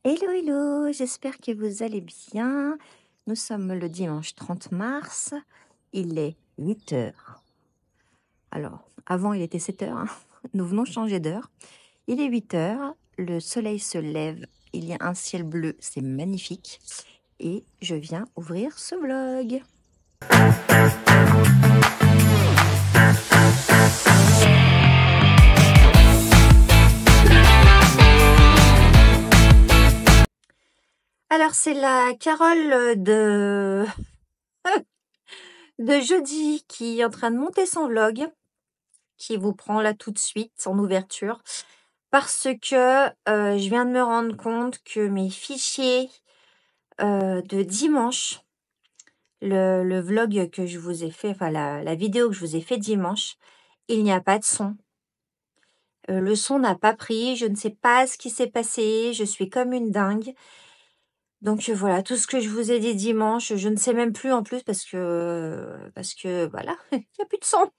Hello, hello, j'espère que vous allez bien. Nous sommes le dimanche 30 mars, il est 8 heures. Alors, avant il était 7 heures, hein. Nous venons changer d'heure. Il est 8 heures, le soleil se lève, il y a un ciel bleu, c'est magnifique. Et je viens ouvrir ce vlog. Alors, c'est la Carole de jeudi qui est en train de monter son vlog, qui vous prend là tout de suite en ouverture. Parce que je viens de me rendre compte que mes fichiers de dimanche, le vlog que je vous ai fait, enfin la vidéo que je vous ai fait dimanche, il n'y a pas de son. Le son n'a pas pris, je ne sais pas ce qui s'est passé, je suis comme une dingue. Donc voilà, tout ce que je vous ai dit dimanche, je ne sais même plus en plus parce que voilà, il n'y a plus de son.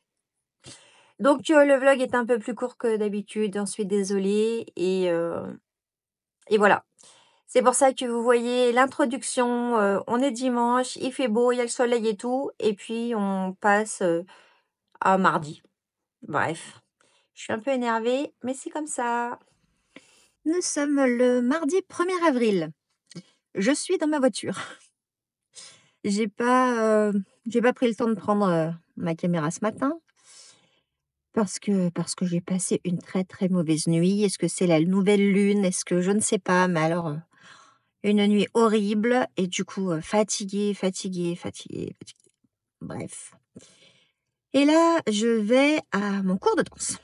Donc le vlog est un peu plus court que d'habitude, j'en suis désolée et voilà. C'est pour ça que vous voyez l'introduction, on est dimanche, il fait beau, il y a le soleil et tout, et puis on passe à mardi. Bref, je suis un peu énervée, mais c'est comme ça. Nous sommes le mardi 1er avril. Je suis dans ma voiture. J'ai pas, j'ai pas pris le temps de prendre ma caméra ce matin parce que j'ai passé une très très mauvaise nuit. Est-ce que c'est la nouvelle lune? Est-ce que je ne sais pas, mais alors une nuit horrible et du coup fatiguée, fatiguée, fatiguée, fatiguée. Bref. Et là, je vais à mon cours de danse.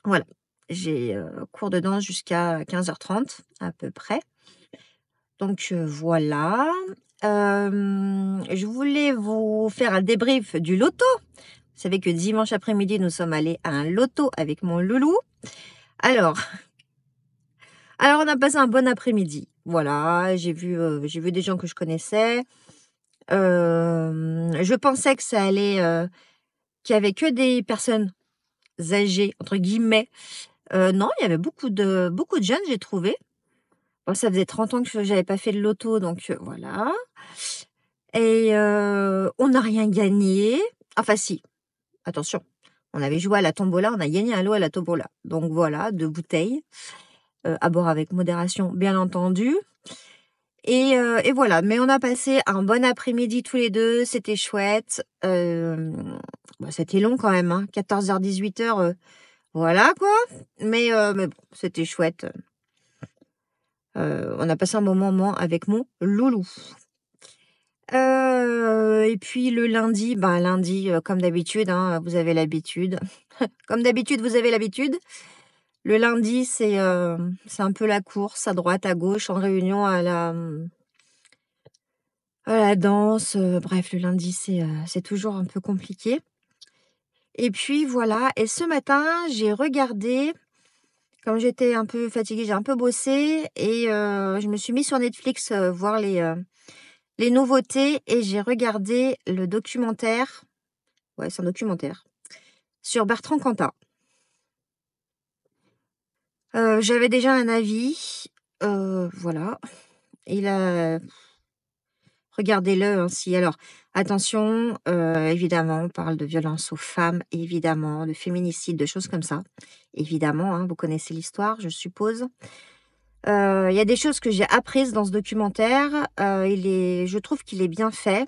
Voilà. J'ai cours de danse jusqu'à 15h30 à peu près. Donc voilà. Je voulais vous faire un débrief du loto. Vous savez que dimanche après-midi, nous sommes allés à un loto avec mon loulou. Alors, on a passé un bon après-midi. Voilà, j'ai vu des gens que je connaissais. Je pensais que ça allait, qu'il y avait que des personnes âgées entre guillemets. Non, il y avait beaucoup de jeunes, j'ai trouvé. Bon, ça faisait 30 ans que j'avais pas fait de loto, donc voilà. Et on n'a rien gagné. Enfin si, attention, on avait joué à la tombola, on a gagné un lot à la tombola. Donc voilà, 2 bouteilles, à boire avec modération, bien entendu. Et voilà, mais on a passé un bon après-midi tous les 2, c'était chouette. C'était long quand même, hein, 14h-18h, voilà quoi. Mais bon, c'était chouette. On a passé un bon moment avec mon loulou. Et puis le lundi, comme d'habitude, hein, vous avez l'habitude. Comme d'habitude, vous avez l'habitude. Le lundi, c'est un peu la course à droite, à gauche, en réunion à la danse. Bref, le lundi, c'est toujours un peu compliqué. Et puis voilà, et ce matin, j'ai regardé, comme j'étais un peu fatiguée, j'ai un peu bossé et je me suis mis sur Netflix, voir les nouveautés et j'ai regardé le documentaire, ouais, c'est un documentaire, sur Bertrand Cantat. J'avais déjà un avis, voilà. Il a Regardez-le ainsi. Alors attention, évidemment, on parle de violence aux femmes, évidemment, de féminicide, de choses comme ça. Évidemment, hein, vous connaissez l'histoire, je suppose. Il y a des choses que j'ai apprises dans ce documentaire, je trouve qu'il est bien fait.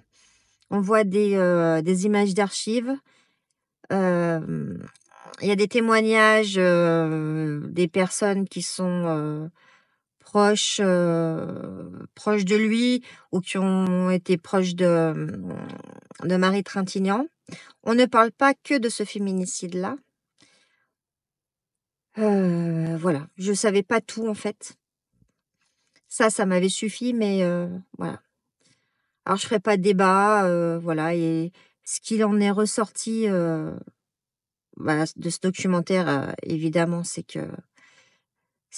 On voit des images d'archives, il y a des témoignages, des personnes qui sont, proches de lui ou qui ont été proches de Marie Trintignant. On ne parle pas que de ce féminicide-là. Voilà, je savais pas tout en fait. Ça m'avait suffi, mais voilà. Alors je ferai pas de débat, voilà, et ce qu'il en est ressorti, de ce documentaire, évidemment, c'est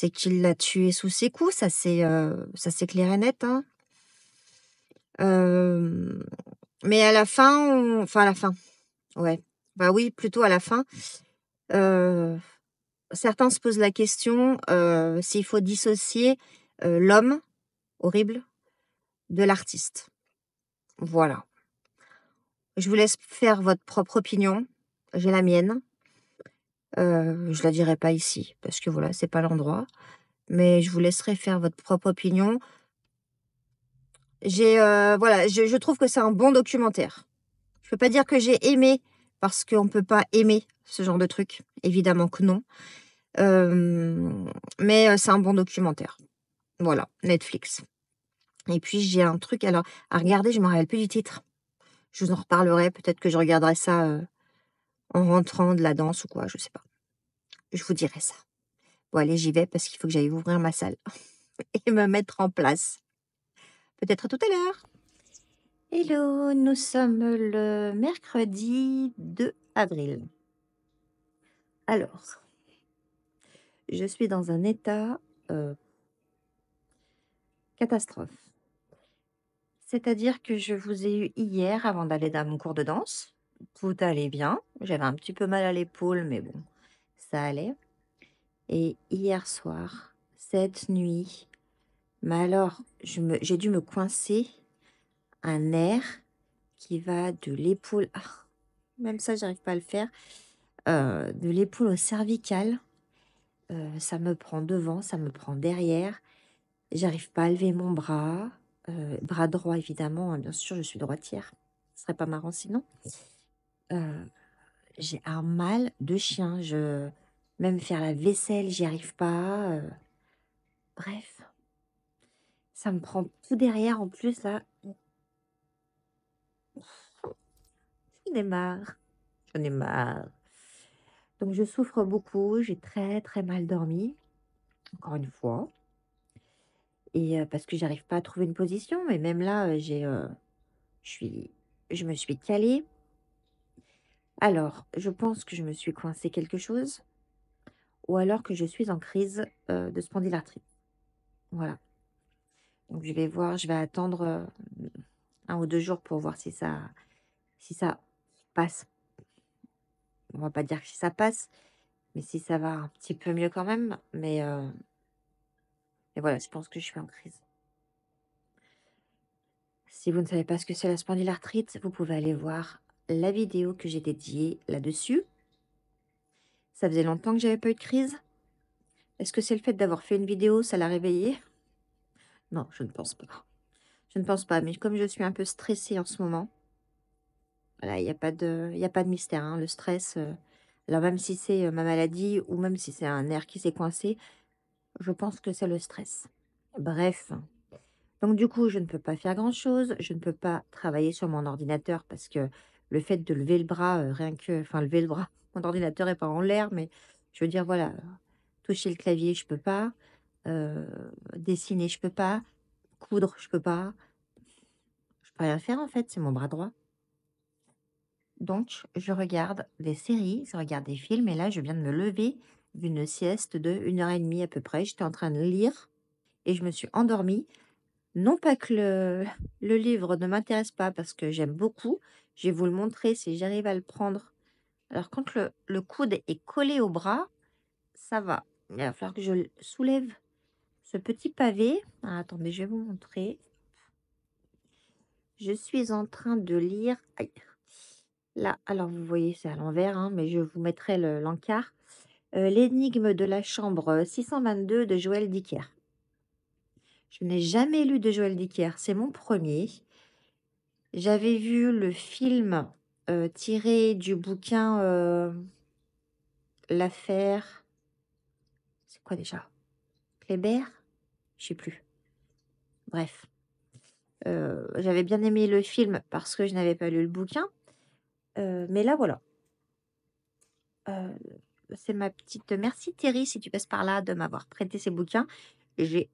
qu'il l'a tué sous ses coups, ça c'est clair et net, hein. Hem, mais à la fin, à la fin, ouais, bah oui, plutôt à la fin, heu, certains se posent la question, s'il faut dissocier, l'homme horrible de l'artiste. Voilà. Je vous laisse faire votre propre opinion. J'ai la mienne. Je la dirai pas ici parce que voilà, c'est pas l'endroit. Mais je vous laisserai faire votre propre opinion. Voilà, je trouve que c'est un bon documentaire. Je peux pas dire que j'ai aimé parce qu'on peut pas aimer ce genre de truc. Évidemment que non. Mais c'est un bon documentaire. Voilà, Netflix. Et puis j'ai un truc alors à regarder, je me rappelle plus du titre. Je vous en reparlerai, peut-être que je regarderai ça, en rentrant de la danse ou quoi, je sais pas. Je vous dirai ça. Bon allez, j'y vais parce qu'il faut que j'aille ouvrir ma salle et me mettre en place. Peut-être à tout à l'heure. Hello, nous sommes le mercredi 2 avril. Alors, je suis dans un état, catastrophe. C'est-à-dire que je vous ai eu hier avant d'aller dans mon cours de danse. Tout allait bien. J'avais un petit peu mal à l'épaule, mais bon, ça allait. Et hier soir, cette nuit, mais alors, j'ai dû me coincer un nerf qui va de l'épaule. Même ça, j'arrive pas à le faire. De l'épaule au cervical. Ça me prend devant, ça me prend derrière. J'arrive pas à lever mon bras. Bras droit, évidemment, hein, bien sûr, je suis droitière. Ce serait pas marrant sinon. Euh, j'ai un mal de chien. Même faire la vaisselle, j'y arrive pas. Bref, ça me prend tout derrière en plus là. J'en ai marre. J'en ai marre. Donc je souffre beaucoup. J'ai très très mal dormi. Encore une fois. Et parce que j'arrive pas à trouver une position. Mais même là, je suis, je me suis calée. Alors, je pense que je me suis coincé quelque chose. Ou alors que je suis en crise de spondylarthrite. Voilà. Donc je vais voir, je vais attendre 1 ou 2 jours pour voir si ça passe. On va pas dire que si ça passe, mais si ça va un petit peu mieux quand même. Mais voilà, je pense que je suis en crise. Si vous ne savez pas ce que c'est la spondylarthrite, vous pouvez aller voir la vidéo que j'ai dédiée là-dessus. Ça faisait longtemps que j'avais pas eu de crise. Est-ce que c'est le fait d'avoir fait une vidéo, ça l'a réveillée? Non, je ne pense pas. Je ne pense pas, mais comme je suis un peu stressée en ce moment, voilà, il y a pas de mystère, hein, le stress, alors même si c'est, ma maladie ou même si c'est un nerf qui s'est coincé, je pense que c'est le stress. Bref, donc du coup, je ne peux pas faire grand-chose, je ne peux pas travailler sur mon ordinateur parce que le fait de lever le bras, rien que enfin lever le bras, mon ordinateur est pas en l'air, mais je veux dire, voilà, toucher le clavier, je peux pas, heu, dessiner, je peux pas, coudre, je peux pas. Je peux rien faire en fait, c'est mon bras droit. Donc, je regarde des séries, je regarde des films, et là, je viens de me lever d'une sieste de 1 heure et demie à peu près. J'étais en train de lire et je me suis endormie. Non pas que le livre ne m'intéresse pas parce que j'aime beaucoup. Je vais vous le montrer si j'arrive à le prendre. Alors, quand le coude est collé au bras, ça va. Il va falloir que je soulève ce petit pavé. Ah, attendez, je vais vous montrer. Je suis en train de lire. Aïe. Là, alors vous voyez, c'est à l'envers, hein, mais je vous mettrai l'encart. L'énigme de la chambre 622 de Joël Dicker. Je n'ai jamais lu de Joël Dicker, c'est mon premier. J'avais vu le film tiré du bouquin L'affaire. C'est quoi déjà? Kléber? Je sais plus. Bref. J'avais bien aimé le film parce que je n'avais pas lu le bouquin. Mais là, voilà. Euh, c'est ma petite. Merci Thierry, si tu passes par là, de m'avoir prêté ces bouquins. J'ai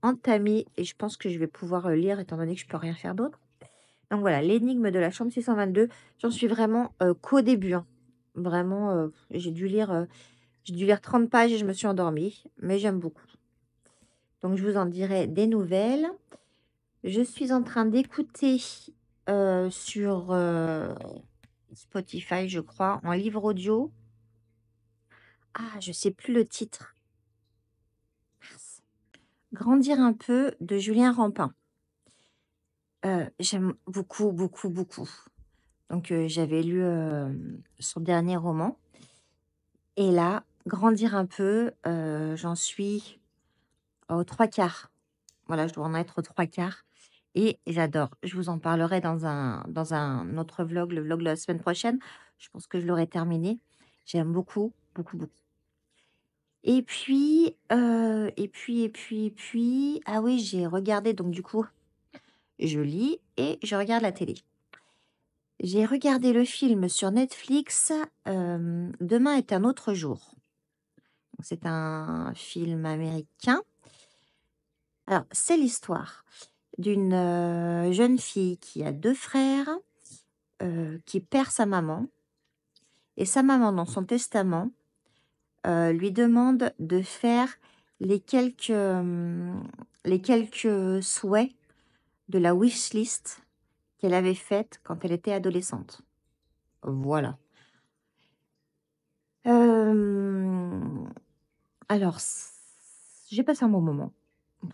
entamé et je pense que je vais pouvoir lire étant donné que je peux rien faire d'autre. Donc voilà, l'énigme de la chambre 622. J'en suis vraiment qu'au début, hein. Vraiment, j'ai dû lire 30 pages et je me suis endormie, mais j'aime beaucoup. Donc je vous en dirai des nouvelles. Je suis en train d'écouter sur Spotify, je crois, en livre audio. Ah, je sais plus le titre. Mince. Grandir un peu de Julien Rampin. J'aime beaucoup, beaucoup, beaucoup. Donc, j'avais lu, son dernier roman et là, Grandir un peu, j'en suis aux 3/4. Voilà, je dois en être aux 3/4 et j'adore. Je vous en parlerai dans un autre vlog, le vlog de la semaine prochaine. Je pense que je l'aurai terminé. J'aime beaucoup, beaucoup, beaucoup. Et puis, ah oui, j'ai regardé donc du coup, je lis et je regarde la télé. J'ai regardé le film sur Netflix, Demain est un autre jour. Donc c'est un film américain. Alors, c'est l'histoire d'une, jeune fille qui a 2 frères, qui perd sa maman et sa maman, dans son testament, lui demande de faire les quelques souhaits de la wish list qu'elle avait faite quand elle était adolescente. Voilà. Hem, alors j'ai passé un bon moment.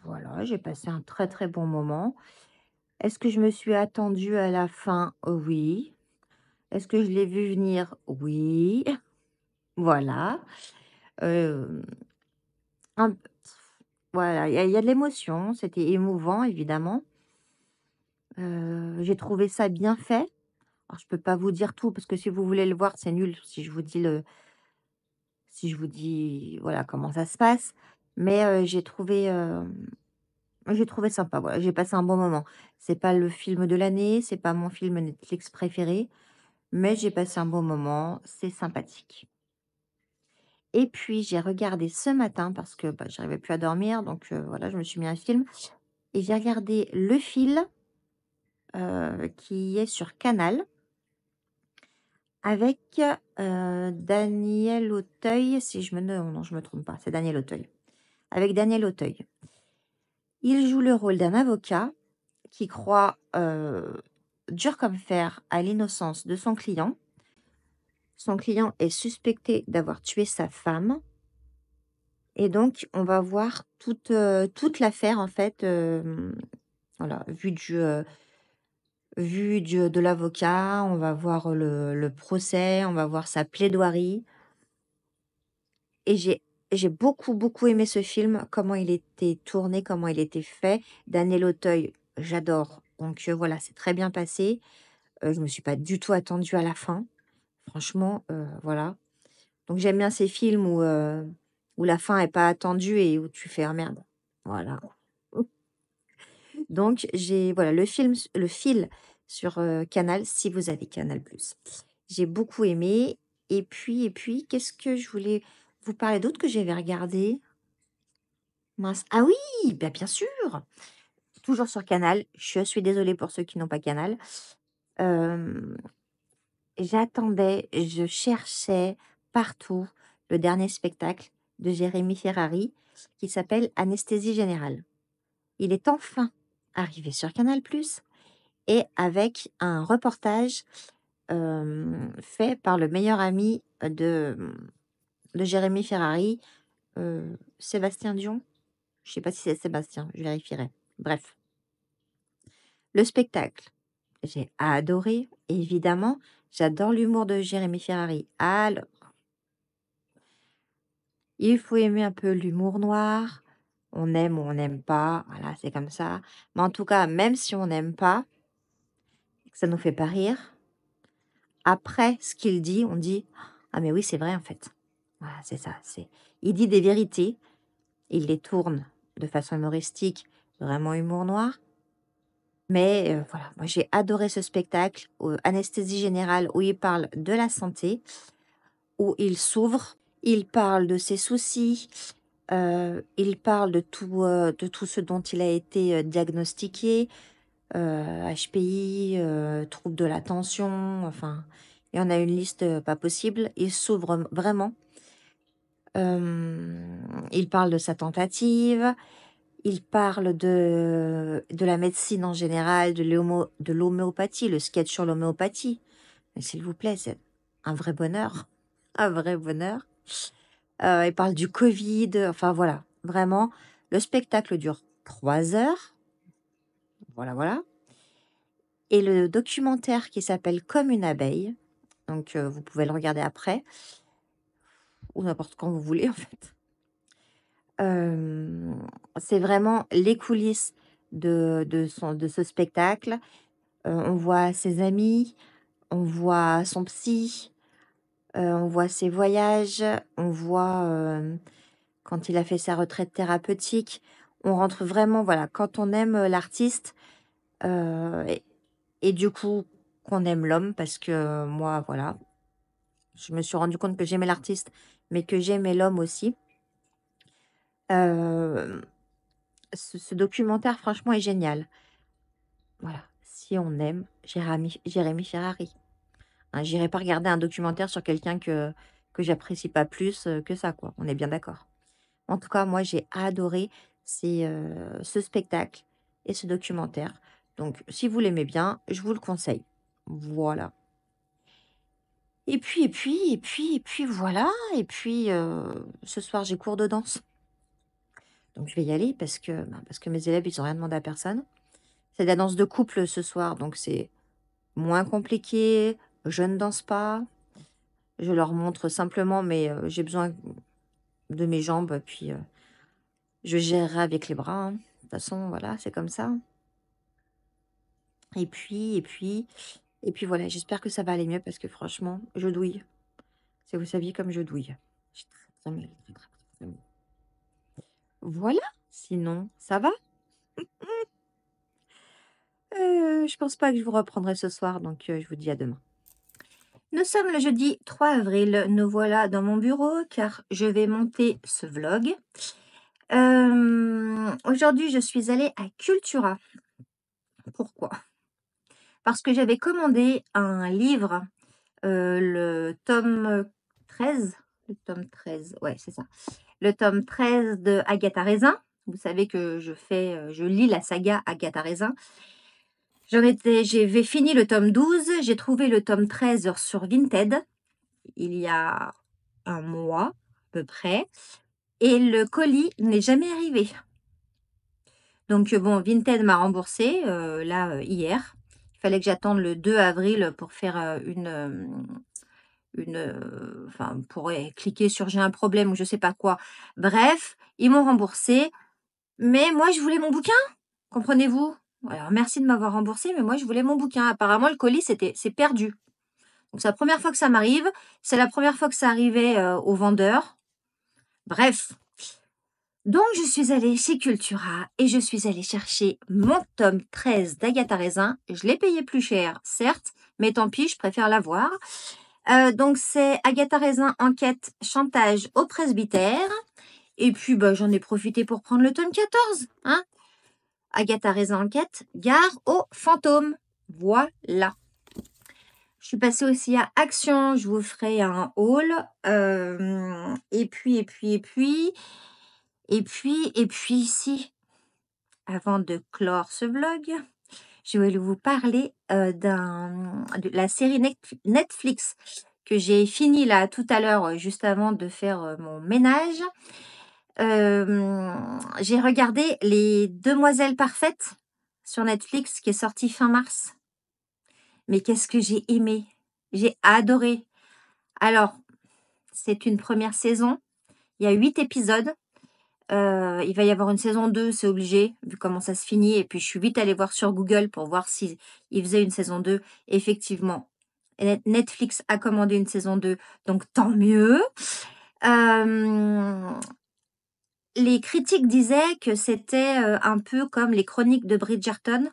Voilà, j'ai passé un très, très bon moment. Est-ce que je me suis attendue à la fin? Oui. Est-ce que je l'ai vu venir? Oui. Voilà. Hem, un p voilà, il y a de l'émotion, c'était émouvant évidemment. J'ai trouvé ça bien fait. Alors je peux pas vous dire tout parce que si vous voulez le voir, c'est nul si je vous dis, voilà, comment ça se passe. Mais, j'ai trouvé sympa, voilà, j'ai passé un bon moment. C'est pas le film de l'année, c'est pas mon film Netflix préféré, mais j'ai passé un bon moment, c'est sympathique. Et puis j'ai regardé ce matin parce que, bah, j'arrivais plus à dormir donc, voilà, je me suis mis un film et j'ai regardé Le Fil, qui est sur Canal avec, Daniel Auteuil, si je me non, non, je me trompe pas, c'est Daniel Auteuil. Avec Daniel Auteuil. Il joue le rôle d'un avocat qui croit, dur comme fer à l'innocence de son client. Son client est suspecté d'avoir tué sa femme et donc on va voir toute l'affaire en fait, voilà, vue de l'avocat, on va voir le procès, on va voir sa plaidoirie et j'ai beaucoup, beaucoup aimé ce film, comment il était tourné, comment il était fait. Daniel Auteuil, j'adore, donc voilà, c'est très bien passé. Je me suis pas du tout attendue à la fin. Franchement, voilà. Donc j'aime bien ces films où la fin est pas attendue et où tu fais: «Ah merde». Voilà. Donc j'ai voilà Le Fil sur, Canal, si vous avez Canal+. J'ai beaucoup aimé et puis qu'est-ce que je voulais vous parler d'autre que j'avais regardé? Mince, ah oui! Bah, bien sûr! Toujours sur Canal, je suis désolée pour ceux qui n'ont pas Canal. Hem J'attendais, je cherchais partout le dernier spectacle de Jérémy Ferrari qui s'appelle Anesthésie générale. Il est enfin arrivé sur Canal+ et avec un reportage, fait par le meilleur ami de Jérémy Ferrari, Sébastien Dion? Je sais pas si c'est Sébastien, je vérifierai. Bref, le spectacle, j'ai adoré, évidemment, j'adore l'humour de Jérémy Ferrari. Alors il faut aimer un peu l'humour noir. On aime ou on n'aime pas, voilà, c'est comme ça. Mais en tout cas, même si on n'aime pas, que ça nous fait pas rire, après ce qu'il dit, on dit: «Ah mais oui, c'est vrai en fait». Voilà, c'est ça, il dit des vérités, il les tourne de façon humoristique, vraiment humour noir. Mais voilà, moi j'ai adoré ce spectacle, Anesthésie générale, où il parle de la santé, où il s'ouvre, il parle de ses soucis. Il parle de tout ce dont il a été, diagnostiqué, HPI, troubles de l'attention, enfin, il y en a une liste, pas possible. Il s'ouvre vraiment. Il parle de sa tentative, il parle de la médecine en général, de l'homéopathie, le sketch sur l'homéopathie. Mais s'il vous plaît, c'est un vrai bonheur, un vrai bonheur. Il parle du Covid, enfin voilà, vraiment, Le spectacle dure 3 heures. Voilà, voilà. Et le documentaire qui s'appelle Comme une abeille. Donc, vous pouvez le regarder après, ou n'importe quand vous voulez, en fait. C'est vraiment les coulisses de ce spectacle. On voit ses amis, on voit son psy, on voit ses voyages, on voit quand il a fait sa retraite thérapeutique. On rentre vraiment, voilà, quand on aime l'artiste, et, et du coup qu'on aime l'homme, parce que moi, voilà, je me suis rendu compte que j'aimais l'artiste, mais que j'aimais l'homme aussi. Euh, ce documentaire, franchement, est génial. Voilà, si on aime Jérémy Ferrari. Hein, j'irai pas regarder un documentaire sur quelqu'un que j'apprécie pas plus que ça, quoi. On est bien d'accord. En tout cas, moi, j'ai adoré ce spectacle et ce documentaire. Donc, si vous l'aimez bien, je vous le conseille. Voilà. Et puis, voilà. Et puis, ce soir, j'ai cours de danse. Donc, je vais y aller parce que mes élèves, ils n'ont rien demandé à personne. C'est de la danse de couple ce soir, donc c'est moins compliqué. Je ne danse pas. Je leur montre simplement, mais j'ai besoin de mes jambes, puis je gérerai avec les bras, hein. De toute façon, voilà, c'est comme ça. Et puis voilà, j'espère que ça va aller mieux parce que franchement, je douille. Si vous saviez comme je douille. J'ai très, très mal, très, très, très mal. Voilà, sinon, ça va. Je pense pas que je vous reprendrai ce soir, donc je vous dis à demain. Nous sommes le jeudi 3 avril. Nous voilà dans mon bureau car je vais monter ce vlog. Aujourd'hui, je suis allée à Cultura. Pourquoi? Parce que j'avais commandé un livre, le tome 13. Le tome 13, ouais, c'est ça. Le tome 13 de Agatha Raisin. Vous savez que je lis la saga Agatha Raisin. J'avais fini le tome 12. J'ai trouvé le tome 13 sur Vinted il y a un mois à peu près. Et le colis n'est jamais arrivé. Donc bon, Vinted m'a remboursé là hier. Il fallait que j'attende le 2 avril pour faire enfin pour cliquer sur j'ai un problème ou je sais pas quoi. Bref, ils m'ont remboursé, mais moi je voulais mon bouquin, comprenez-vous? Alors merci de m'avoir remboursé, mais moi je voulais mon bouquin. Apparemment le colis c'est perdu. Donc c'est la première fois que ça m'arrive, c'est la première fois que ça arrivait au vendeur. Bref. Donc, je suis allée chez Cultura et je suis allée chercher mon tome 13 d'Agatha Raisin. Je l'ai payé plus cher, certes, mais tant pis, je préfère l'avoir. Donc, c'est Agatha Raisin enquête chantage au presbytère. Et puis, j'en ai profité pour prendre le tome 14. Hein. Agatha Raisin enquête, gare aux fantômes. Voilà. Je suis passée aussi à Action. Je vous ferai un haul. Et puis ici, avant de clore ce vlog, je vais vous parler de la série Netflix que j'ai fini là tout à l'heure, juste avant de faire mon ménage. J'ai regardé Les Demoiselles Parfaites sur Netflix qui est sorti fin mars. Mais qu'est-ce que j'ai aimé! J'ai adoré. Alors, c'est une première saison. Il y a 8 épisodes. Il va y avoir une saison 2, c'est obligé, vu comment ça se finit. Et puis, je suis vite allée voir sur Google pour voir s'ils faisaient une saison 2. Effectivement, Netflix a commandé une saison 2, donc tant mieux. Les critiques disaient que c'était un peu comme les chroniques de Bridgerton.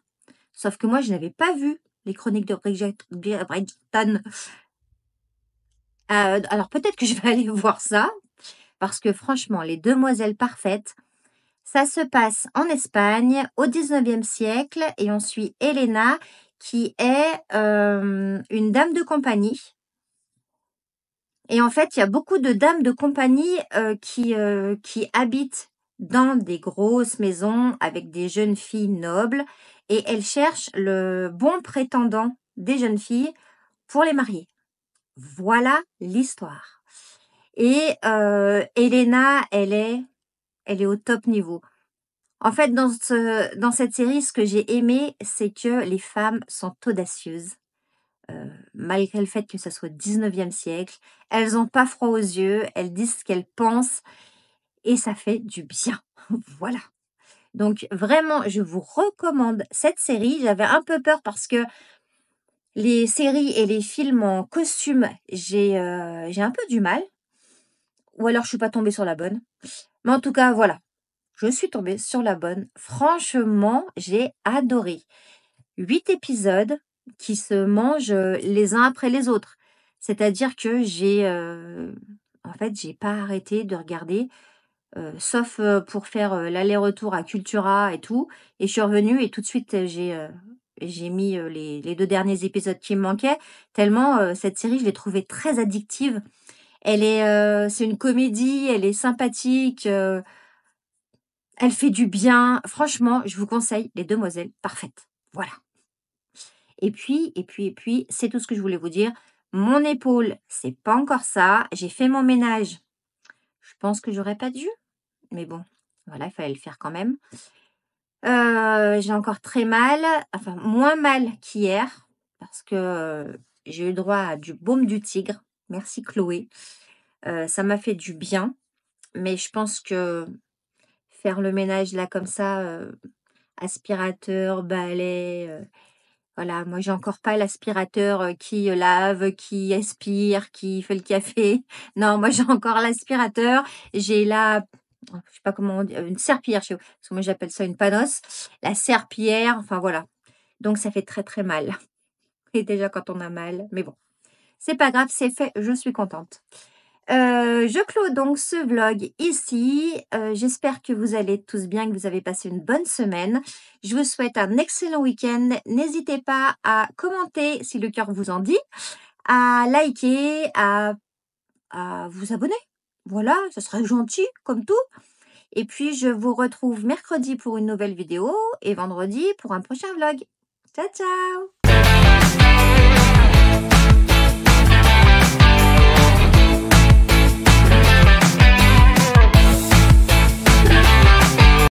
Sauf que moi, je n'avais pas vu les chroniques de Bridgerton. Alors, peut-être que je vais aller voir ça. Parce que franchement, Les Demoiselles Parfaites, ça se passe en Espagne au 19e siècle et on suit Elena qui est une dame de compagnie. Et en fait, il y a beaucoup de dames de compagnie qui habitent dans des grosses maisons avec des jeunes filles nobles et elles cherchent le bon prétendant des jeunes filles pour les marier. Voilà l'histoire. Et Elena, elle est au top niveau. En fait, dans cette série, ce que j'ai aimé, c'est que les femmes sont audacieuses. Malgré le fait que ça soit 19e siècle, elles ont pas froid aux yeux, elles disent ce qu'elles pensent et ça fait du bien. Voilà. Donc vraiment, je vous recommande cette série. J'avais un peu peur parce que les séries et les films en costume, j'ai un peu du mal ou alors je suis pas tombée sur la bonne. Mais en tout cas, voilà, je suis tombée sur la bonne. Franchement, j'ai adoré. 8 épisodes qui se mangent, les uns après les autres. C'est-à-dire que en fait, j'ai pas arrêté de regarder, sauf, pour faire, l'aller-retour à Cultura et tout et je suis revenue et tout de suite, j'ai mis, les 2 derniers épisodes qui me manquaient tellement, cette série, je l'ai trouvée très addictive. C'est une comédie, elle est sympathique, elle fait du bien. Franchement, je vous conseille Les Demoiselles Parfaites. Voilà. Et puis, c'est tout ce que je voulais vous dire. Mon épaule, c'est pas encore ça. J'ai fait mon ménage. Je pense que j'aurais pas dû, mais bon, voilà, il fallait le faire quand même. J'ai encore très mal, enfin moins mal qu'hier, parce que j'ai eu droit à du baume du tigre. Merci Chloé. Ça m'a fait du bien, mais je pense que faire le ménage là comme ça, aspirateur, balai, voilà, moi j'ai encore pas l'aspirateur, qui, lave, qui aspire, qui fait le café. Non, moi j'ai encore l'aspirateur. J'ai je sais pas comment on dit, une serpillière chez vous, parce que moi j'appelle ça une panosse. La serpillière, enfin voilà. Donc ça fait très, très mal et déjà quand on a mal, mais bon, c'est pas grave, c'est fait, je suis contente. Je clôt donc ce vlog ici. J'espère que vous allez tous bien, que vous avez passé une bonne semaine. Je vous souhaite un excellent week-end. N'hésitez pas à commenter si le cœur vous en dit, à liker, à vous abonner. Voilà, ça serait gentil comme tout. Et puis, je vous retrouve mercredi pour une nouvelle vidéo et vendredi pour un prochain vlog. Ciao, ciao!